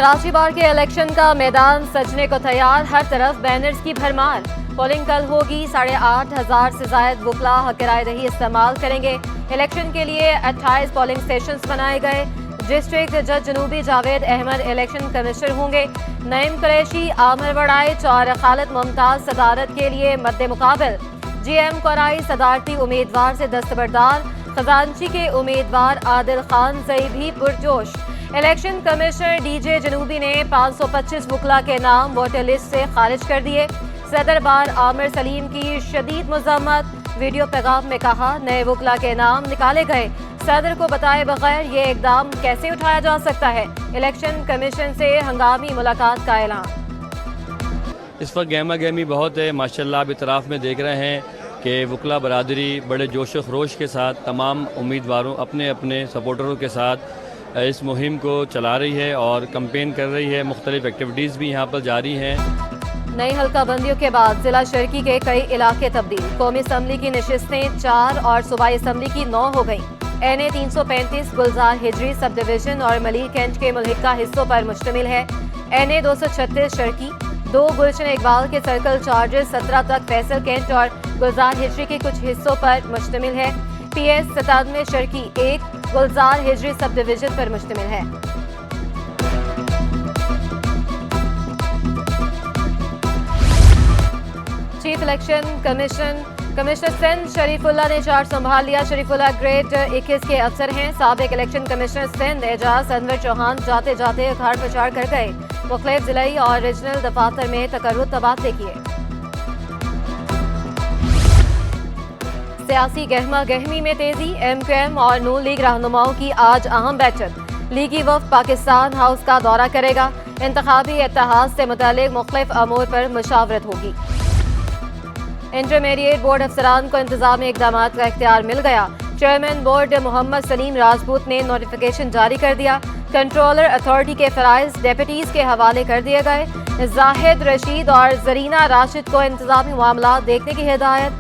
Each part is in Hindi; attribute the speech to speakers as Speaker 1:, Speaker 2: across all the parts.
Speaker 1: कराची बार के इलेक्शन का मैदान सजने को तैयार, हर तरफ बैनर्स की भरमार। पोलिंग कल होगी, 8,500 से जायद वकला हक राय दही इस्तेमाल करेंगे। इलेक्शन के लिए 28 पोलिंग स्टेशन बनाए गए। डिस्ट्रिक्ट जज जनूबी जावेद अहमद इलेक्शन कमिश्नर होंगे। नईम कुरैशी, आमिर वड़ाइच और खालिद मुमताज सदारत के लिए मद्दे मुकाबिल। GM कोराई सदारती उम्मीदवार से दस्तबरदार। खजानची के उम्मीदवार आदिल खान जई भी पुरजोश। इलेक्शन कमिश्नर DJ जनूबी ने 525 वकला के नाम वोटर लिस्ट से खारिज कर दिए। सदर बार आमिर सलीम की शदीद मजम्मत। वीडियो पैगाम में कहा, नए वकला के नाम निकाले गए, सदर को बताए बगैर ये इकदाम कैसे उठाया जा सकता है। इलेक्शन कमीशन से हंगामी मुलाकात का ऐलान।
Speaker 2: इस वक्त गहमा गहमी बहुत है माशाल्लाह। अब इतराफ़ में देख रहे हैं कि वकला बरादरी बड़े जोश व खरोश के साथ तमाम उम्मीदवारों अपने अपने सपोर्टरों के साथ इस मुहिम को चला रही है और कंपेन कर रही है। मुख्तलिफ एक्टिविटीज़ भी यहाँ पर जारी हैं।
Speaker 1: नई हल्का बंदियों के बाद जिला शर्की के कई इलाके तब्दील। कौमी असम्बली की नशिस्तें 4 और सूबाई असम्बली की 9 हो गई। NA 335 गुलजार हिजरी सब डिवीजन और मलिर कैंट के मुल्हिका हिस्सों पर मुश्तमिल है। NA 236 शर्की 2 गुलशन इकबाल के सर्कल चार्जेस 17 तक फैसल कैंट और गुलजार हिजरी के कुछ हिस्सों पर मुश्तमिल है। PS 97 शर्की 1 गुलजार हिजरी सब डिवीजन पर मुश्तमिल है। Chief election commissioner Sindh Sharifullah ने चार्ज संभाल लिया। शरीफुल्लाह ग्रेड 21 के अफसर हैं। साबिक इलेक्शन कमिश्नर सिंध एजाज अनवर चौहान जाते जाते घर प्रचार कर गए। मुख्तलिफ जिलाई और रीजनल दफातर में तकर्रुत तबादले किए। सियासी गहमा गहमी में तेजी। MQM और नून लीग रहनुमाओं की आज अहम बैठक। लीगी वफ्द पाकिस्तान हाउस का दौरा करेगा। इंतखाबी इत्तेहाद से मुतालिक मुख्तलिफ अमूर पर मुशावरत होगी। इंटरमीडिएट बोर्ड अफसरान को इंतजामी इकदाम का इख्तियार मिल गया। चेयरमैन बोर्ड मोहम्मद सलीम राजपूत ने नोटिफिकेशन जारी कर दिया। कंट्रोलर अथॉरिटी के फराइज डेप्यूटीज के हवाले कर दिए गए। जाहिद रशीद और जरीना राशिद को इंतजामी मामला देखने की हिदायत।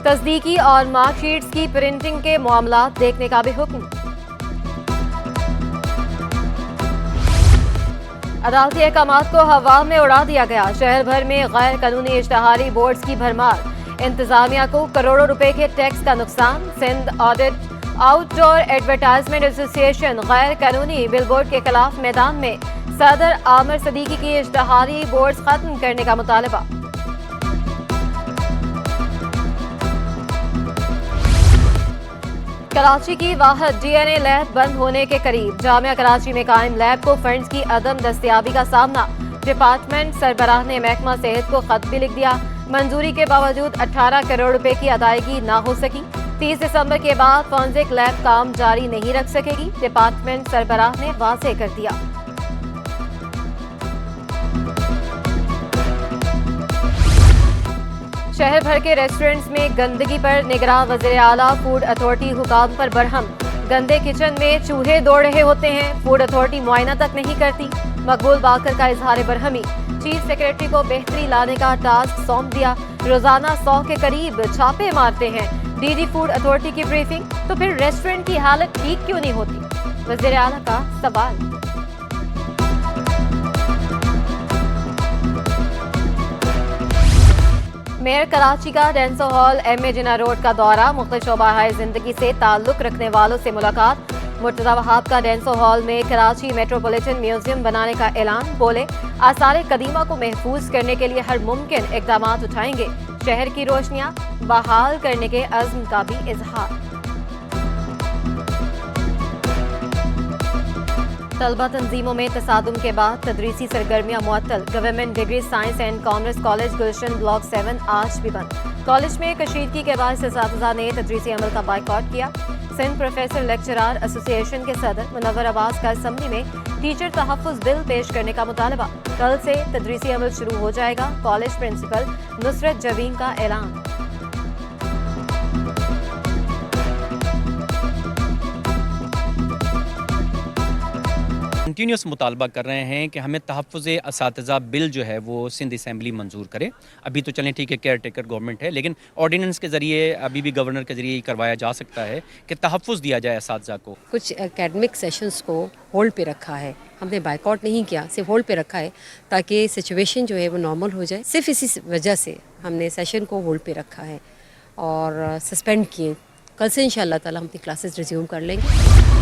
Speaker 1: तस्दीकी और मार्कशीट्स की प्रिंटिंग के मामला देखने का भी हुक्म। अदालती अहकामात को हवा में उड़ा दिया गया। शहर भर में गैर कानूनी इश्तहारी बोर्ड्स की भरमार। इंतजामिया को करोड़ों रुपए के टैक्स का नुकसान। Sindh audit outdoor advertisement association गैर कानूनी बिलबोर्ड के खिलाफ मैदान में। सदर आमिर सदीकी की इश्तहारी बोर्ड्स खत्म करने का मुतालबा। कराची की वाहद DNA लैब बंद होने के करीब। जामिया कराची में कायम लैब को फंड्स की अदम दस्तियाबी का सामना। डिपार्टमेंट सरबराह ने महकमा सेहत को खत भी लिख दिया। मंजूरी के बावजूद 18 करोड़ रुपए की अदायगी ना हो सकी। 30 दिसंबर के बाद फॉरेंसिक लैब काम जारी नहीं रख सकेगी। डिपार्टमेंट सरबराह ने वाज़ेह कर दिया। शहर भर के रेस्टोरेंट्स में गंदगी पर निगरान वज़ीर आला फूड अथॉरिटी हुकाम पर बरहम। गंदे किचन में चूहे दौड़ रहे होते हैं। फूड अथॉरिटी मुआयना तक नहीं करती। मकबूल बाकर का इजहार बरहमी। चीफ सेक्रेटरी को बेहतरी लाने का टास्क सौंप दिया। रोजाना 100 के करीब छापे मारते हैं। DG फूड अथॉरिटी की ब्रीफिंग, तो फिर रेस्टोरेंट की हालत ठीक क्यों नहीं होती? वज़ीर आला का सवाल। मेयर कराची का डेंसो हॉल MA जिना रोड का दौरा। मुख्तलिफ शोबाहाए जिंदगी से ताल्लुक रखने वालों से मुलाकात। मुर्तज़ा वहाब का डेंसो हॉल में कराची मेट्रोपॉलिटन म्यूजियम बनाने का ऐलान। बोले, आसार कदीमा को महफूज करने के लिए हर मुमकिन इकदाम उठाएंगे। शहर की रोशनियां बहाल करने के अज़्म का भी इजहार। तलबा तंजीमों में तसादुम के बाद तदरीसी सरगर्मियां मुअत्तल। Government degree science and commerce college Gulshan block 7 आज भी बंद। कॉलेज में कशीदगी के बाद असातिज़ा ने तदरीसी अमल का बाइकआउट किया। सिंध प्रोफेसर लेक्चरार एसोसिएशन के सदर मुनव्वर अब्बास का असम्बली में टीचर तहफ़्फ़ुज़ बिल पेश करने का मुतालबा। कल से तदरीसी अमल शुरू हो जाएगा। कॉलेज प्रिंसिपल नुसरत जवीन का ऐलान।
Speaker 3: कंटिन्यूस मुतालबा कर रहे हैं कि हमें तहफ़्फ़ुज़ असातिज़ा बिल जो है वो सिंध असम्बली मंजूर करे। अभी तो चलें ठीक है, केयर टेकर गवर्नमेंट है, लेकिन ऑर्डिनेंस के ज़रिए अभी भी गवर्नर के ज़रिए करवाया जा सकता है कि तहफ़्फ़ुज़ दिया जाए असातिज़ा को।
Speaker 4: कुछ एकेडमिक सेशंस को होल्ड पे रखा है, हमने बायकॉट नहीं किया, सिर्फ होल्ड पे रखा है ताकि सिचुएशन जो है वो नॉर्मल हो जाए। सिर्फ इसी वजह से हमने सेशन को होल्ड पे रखा है और सस्पेंड किए। कल से इंशाअल्लाह ताला हम अपनी क्लासेस रिज्यूम कर लेंगे।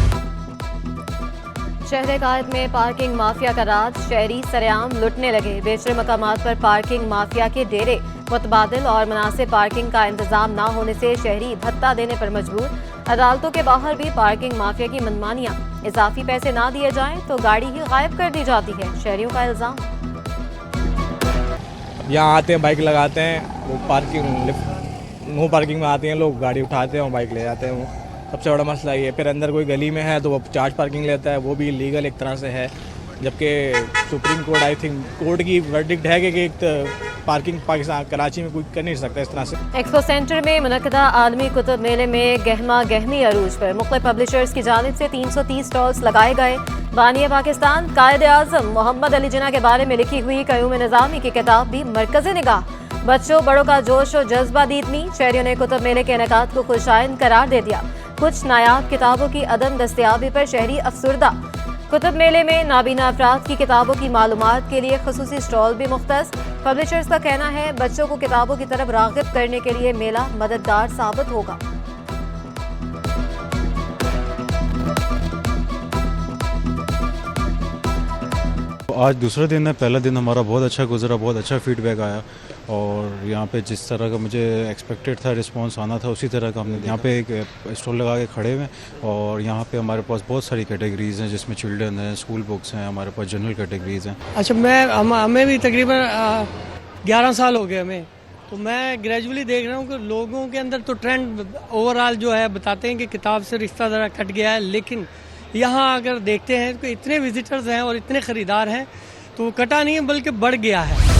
Speaker 1: शहर कायद में पार्किंग माफिया का राज, शहरी सरेआम लुटने लगे। बेशरे मकामात पर पार्किंग माफिया के डेरे, मुतबादिल और मुनासिब पार्किंग का इंतजाम ना होने से शहरी भत्ता देने पर मजबूर। अदालतों के बाहर भी पार्किंग माफिया की मनमानियां, इजाफी पैसे ना दिए जाएं तो गाड़ी ही गायब कर दी जाती है, शहरियों का इल्जाम।
Speaker 5: यहाँ आते हैं, बाइक लगाते हैं, वो पार्किंग नो पार्किंग में आते हैं लोग, गाड़ी उठाते हैं और बाइक ले जाते हैं। वो सबसे बड़ा मसला ये। फिर अंदर कोई गली में है तो वो चार्ज पार्किंग लेता है, वो भी लीगल एक तरह से है, जबकि supreme court I think court की वर्डिक्ट है कि एक पार्किंग पाकिस्तान कराची में कोई कर नहीं सकता इस तरह से।
Speaker 1: एक्सपो सेंटर में मुनक्किदा आलमी कुतुब मेले में गहमा गहमी अरूज पर मुख्तलिफ पब्लिशर्स की जानिब से 330 स्टॉल्स लगाए गए। बानी पाकिस्तान कायद आज़म मोहम्मद अली जिन्ना के बारे में लिखी हुई क़यूम निज़ामी की किताब भी मरकज़ निगाह। बच्चों बड़ों का जोश और जज्बा दीदनी, शहरियों ने कुतुब मेले के इनेकाद को खुशाइन करार दे दिया। कुछ नायाब किताबों की अदम दस्तयाबी पर शहरी अफसुर्दा। कुतुब मेले में नाबीना अफराद की किताबों की मालूमात के लिए खसूसी स्टॉल भी मुख्तस। पब्लिशर्स का कहना है बच्चों को किताबों की तरफ राग़िब करने के लिए मेला मददगार साबित होगा।
Speaker 6: आज दूसरा दिन है, पहला दिन हमारा बहुत अच्छा गुजरा, बहुत अच्छा फीडबैक आया और यहाँ पे जिस तरह का मुझे एक्सपेक्टेड था रिस्पांस आना था उसी तरह का हमने यहाँ पे एक स्टॉल लगा के खड़े हुए और यहाँ पे हमारे पास बहुत सारी कैटेगरीज़ हैं जिसमें चिल्ड्रन हैं, स्कूल बुक्स हैं, हमारे पास जनरल कैटेगरीज़ हैं।
Speaker 7: अच्छा, हमें भी तकरीबन 11 साल हो गए हमें, तो मैं ग्रेजुअली देख रहा हूँ कि लोगों के अंदर तो ट्रेंड ओवरऑल जो है बताते हैं कि किताब से रिश्ता ज़रा कट गया है, लेकिन यहाँ अगर देखते हैं तो इतने विजिटर्स हैं और इतने ख़रीदार हैं तो कटा नहीं है बल्कि बढ़ गया है।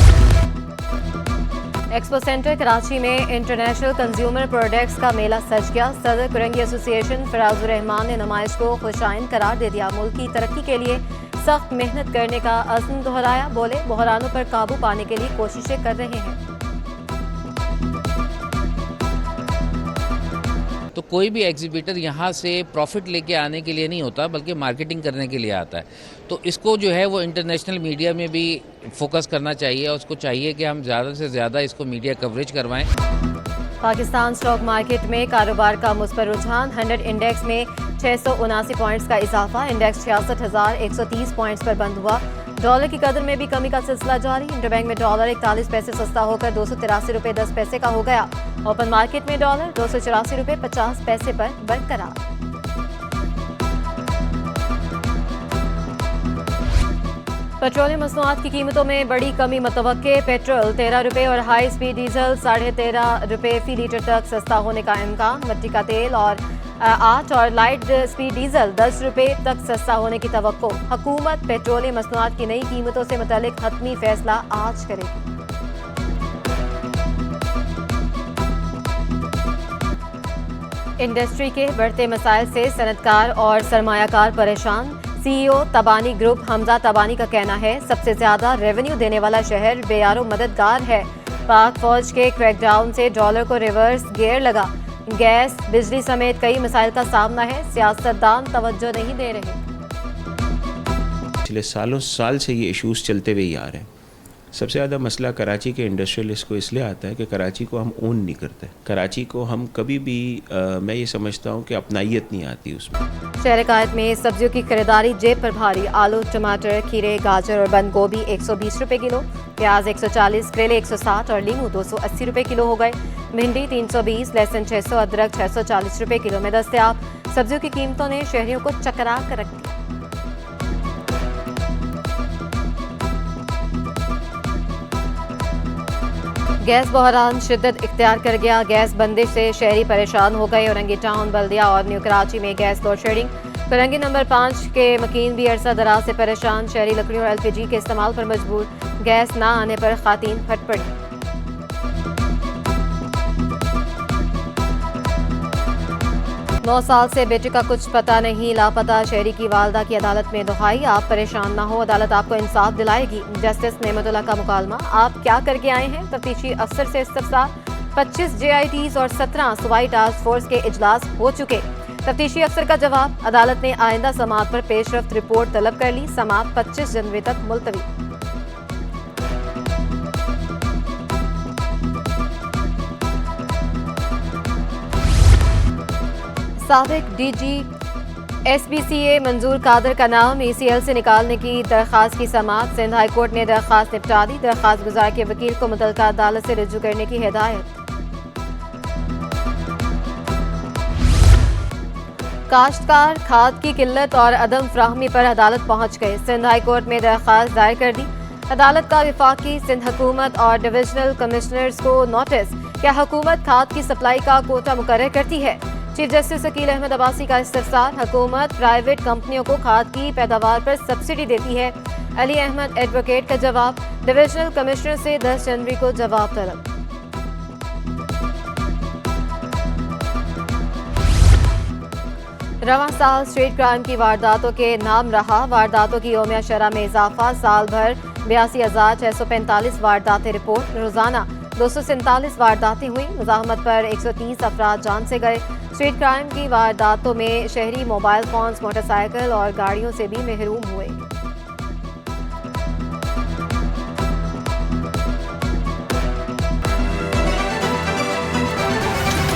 Speaker 1: एक्सपो सेंटर कराची में इंटरनेशनल कंज्यूमर प्रोडक्ट्स का मेला सज गया। सदर कुरंगी एसोसिएशन फराजुर रहमान ने नुमाइश को खुशाइन करार दे दिया। मुल्क की तरक्की के लिए सख्त मेहनत करने का अज़्म दोहराया। बोले बहरानों पर काबू पाने के लिए कोशिशें कर रहे हैं।
Speaker 8: तो कोई भी एग्जीबिटर यहाँ से प्रॉफिट लेके आने के लिए नहीं होता बल्कि मार्केटिंग करने के लिए आता है। तो इसको जो है वो इंटरनेशनल मीडिया में भी फोकस करना चाहिए और उसको चाहिए कि हम ज़्यादा से ज़्यादा इसको मीडिया कवरेज करवाएं।
Speaker 1: पाकिस्तान स्टॉक मार्केट में कारोबार का मुस्बत रुझान। 100 इंडेक्स में 679 पॉइंट्स का इजाफा। इंडेक्स 66,130 पॉइंट्स पर बंद हुआ। डॉलर की कदर में भी कमी का सिलसिला जारी। इंटरबैंक में डॉलर 41 पैसे सस्ता होकर 283 रुपये 10 पैसे का हो गया। ओपन मार्केट में डॉलर 284 रुपये 50 पैसे पर बरकरार। पेट्रोलियम मसनूआत की कीमतों में बड़ी कमी मुतवक्के। पेट्रोल 13 रुपये और हाई स्पीड डीजल 13.5 रुपये फी लीटर तक सस्ता होने का इम्कान। मिट्टी का तेल और 8 और लाइट स्पीड डीजल 10 रुपये तक सस्ता होने की तवक्को। हुकूमत पेट्रोलियम मसनूआत की नई कीमतों से मुतालिक हतमी फैसला आज करेगी। इंडस्ट्री के बढ़ते मसाइल से सनतकार और सरमायाकार परेशान। सीईओ तबानी ग्रुप हमजा तबानी का कहना है सबसे ज्यादा रेवेन्यू देने वाला शहर बेयारो मददगार है। पाक फौज के क्रैकडाउन से डॉलर को रिवर्स गियर लगा। गैस बिजली समेत कई मसाइल का सामना है, सियासतदान तवज्जो नहीं दे रहे।
Speaker 9: पिछले साल से ये इश्यूज चलते हुए ही आ रहे हैं। सबसे ज़्यादा मसला कराची के इंडस्ट्रियलिस्ट को इसलिए आता है कि कराची को हम ओन नहीं करते। कराची को हम कभी भी मैं ये समझता हूँ कि अपनाइयत नहीं आती उसमें।
Speaker 1: शहर कायद में सब्जियों की खरीदारी जेब पर भारी। आलू, टमाटर, खीरे, गाजर और बंद गोभी 120 रुपये किलो, प्याज 140, करेले 160 और लीमू 280 रुपये किलो हो गए। भिंडी 320, लहसुन 600, अदरक 640 रुपये किलो में दस्तयाब। सब्जियों की कीमतों ने शहरियों को चकरा कर रख दिया। गैस बहरान शिद्दत इख्तियार कर गया। गैस बंदिश से शहरी परेशान हो गए। औरंगी टाउन, बल्दिया और न्यू कराची में गैस लोड शेडिंग। फिरंगी नंबर 5 के मकीन भी अरसा दराज से परेशान। शहरी लकड़ियों और एलपीजी के इस्तेमाल पर मजबूर। गैस ना आने पर खातीन फट पड़ी। 9 साल से बेटे का कुछ पता नहीं, लापता शहरी की वालदा की अदालत में दुहाई, आप परेशान ना हो, अदालत आपको इंसाफ दिलाएगी। जस्टिस नेमतुल्लाह का मुकालमा, आप क्या करके आए हैं? तफ्तीशी अफसर से इस्तफसार। 25 JITs और 17 सूबाई टास्क फोर्स के इजलास हो चुके। तफ्तीशी अफसर का जवाब, अदालत ने आइंदा समाअत पर पेशरफ्त रिपोर्ट तलब कर ली। समाअत 25 जनवरी तक मुलतवी। साबिक DG SBCA मंजूर कादर का नाम ECL से निकालने की दरख्वास्त की समाअत। सिंध हाई कोर्ट ने दरख्वास्त निपटा दी। दरख्वास्त गुजार के वकील को मुतल्लिका अदालत से रुजू करने की हिदायत। काश्तकार खाद की किल्लत और अदम फ्राहमी पर अदालत पहुंच गए। सिंध हाई कोर्ट में दरख्वास्त दायर कर दी। अदालत का विफाकी सिंध हुकूमत और डिविजनल कमिश्नर्स को नोटिस, क्या हुकूमत खाद की सप्लाई का कोटा मुकर्रर करती है? चीफ जस्टिस अकील अहमद अब्बासी का इस्तफसार, हुकूमत प्राइवेट कंपनियों को खाद की पैदावार पर सब्सिडी देती है। अली अहमद एडवोकेट का जवाब, डिविजनल कमिश्नर से 10 जनवरी को जवाब तलब। रवां साल स्ट्रीट क्राइम की वारदातों के नाम रहा। वारदातों की यौमिया शरह में इजाफा, साल भर 82,645 वारदातें रिपोर्ट। रोजाना 247 वारदातें हुई। मुज़ाहमत पर 130 अफराद जान से गए। स्ट्रीट क्राइम की वारदातों में शहरी मोबाइल फोन्स, मोटरसाइकिल और गाड़ियों से भी महरूम हुए।